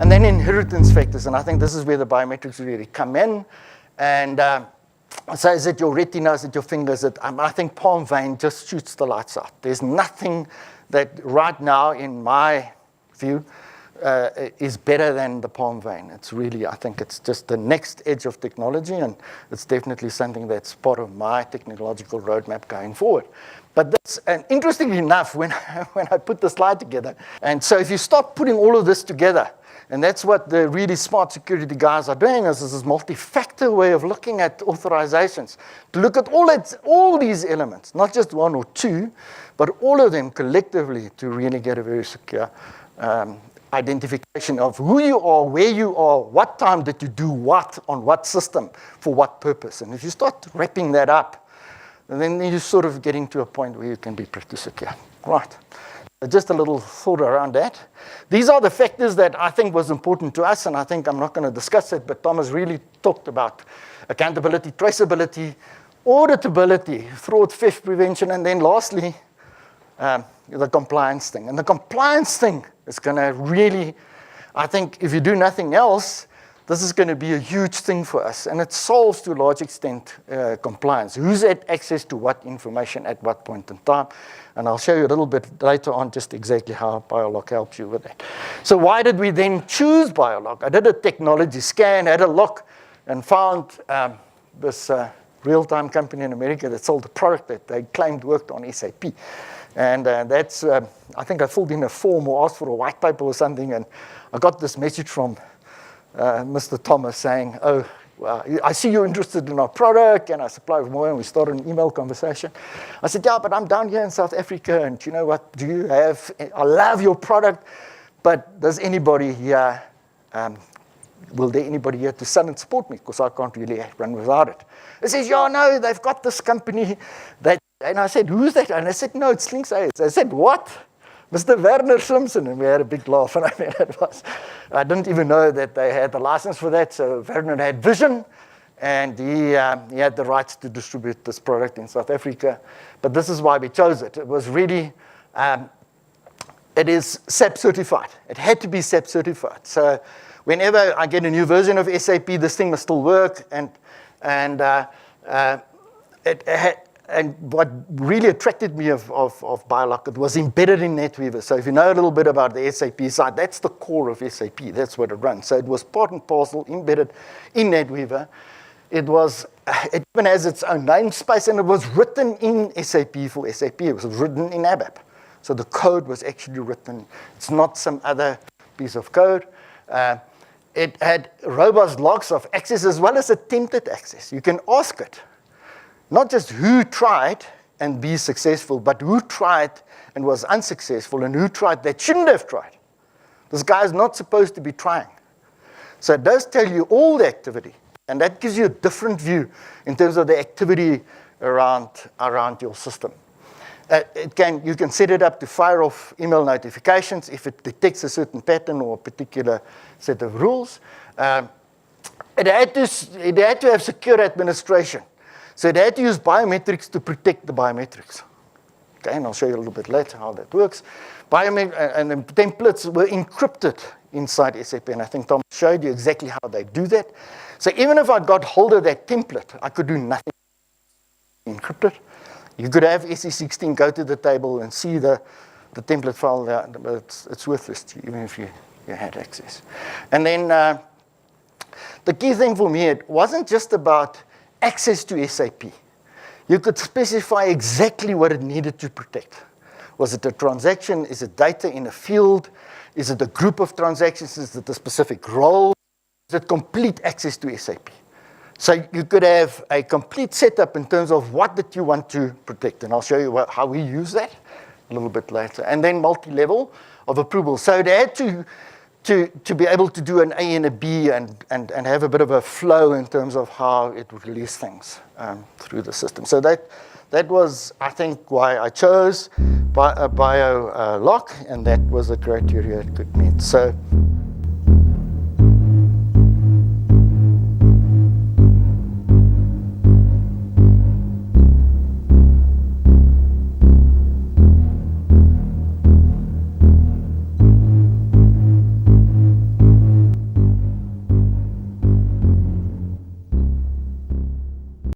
And then inheritance factors, and I think this is where the biometrics really come in. And so is it your retina, is it your fingers? I think palm vein just shoots the lights out. There's nothing that right now, in my view, is better than the palm vein. It's really, I think it's just the next edge of technology, and it's definitely something that's part of my technological roadmap going forward. But that's, and interestingly enough, when I put the slide together, and so if you start putting all of this together, and that's what the really smart security guys are doing, is this multi-factor way of looking at authorizations, to look at all these elements, not just one or two, but all of them collectively to really get a very secure identification of who you are, where you are, what time did you do what on what system, for what purpose. And if you start wrapping that up, then you're sort of getting to a point where you can be pretty secure. Right. Just a little thought around that. These are the factors that I think was important to us, and I think I'm not going to discuss it, but Thomas really talked about accountability, traceability, auditability, fraud, theft prevention, and then lastly, the compliance thing. And the compliance thing is going to really, I think, if you do nothing else, this is going to be a huge thing for us. And it solves, to a large extent, compliance. Who's had access to what information at what point in time? And I'll show you a little bit later on just exactly how bioLock helps you with that. So why did we then choose bioLock? I did a technology scan, had a look, and found this real-time company in America that sold a product that they claimed worked on SAP. And that's, I think I filled in a form or asked for a white paper or something, and I got this message from Mr. Thomas saying, oh, well, I see you're interested in our product, and I supply more, and we started an email conversation. I said, yeah, but I'm down here in South Africa, and you know what, do you have, I love your product, but does anybody here, will there anybody here to sell and support me? Because I can't really run without it. He says, yeah, no, they've got this company that, and I said, who's that? And I said, no, it's Links AS. I said, what? Mr. Werner Simpson, and we had a big laugh, and I mean, I didn't even know that they had the license for that, so Werner had vision, and he had the rights to distribute this product in South Africa, but this is why we chose it. It was really, it is SAP certified. It had to be SAP certified, so whenever I get a new version of SAP, this thing must still work, and what really attracted me of bioLock, it was embedded in NetWeaver. So if you know a little bit about the SAP side, that's the core of SAP. That's what it runs. So it was part and parcel embedded in NetWeaver. It even has its own namespace, and it was written in SAP for SAP. It was written in ABAP. So the code was actually written. It's not some other piece of code. It had robust logs of access as well as attempted access. You can ask it. Not just who tried and be successful, but who tried and was unsuccessful, and who tried that shouldn't have tried. This guy is not supposed to be trying. So it does tell you all the activity, and that gives you a different view in terms of the activity around your system. You can set it up to fire off email notifications if it detects a certain pattern or a particular set of rules. It had to have secure administration. So it had to use biometrics to protect the biometrics. Okay, and I'll show you a little bit later how that works. And the templates were encrypted inside SAP, and I think Tom showed you exactly how they do that. So even if I got hold of that template, I could do nothing encrypted. You could have SE16 go to the table and see the template file there, but it's worthless to you, even if you had access. And then the key thing for me, it wasn't just about access to SAP. You could specify exactly what it needed to protect. Was it a transaction? Is it data in a field? Is it a group of transactions? Is it a specific role? Is it complete access to SAP? So you could have a complete setup in terms of what did you want to protect. And I'll show you how we use that a little bit later. And then multi-level of approval. So it had to be able to do an A and a B and have a bit of a flow in terms of how it would release things through the system. So that was, I think, why I chose bioLock, and that was a criteria it could meet. So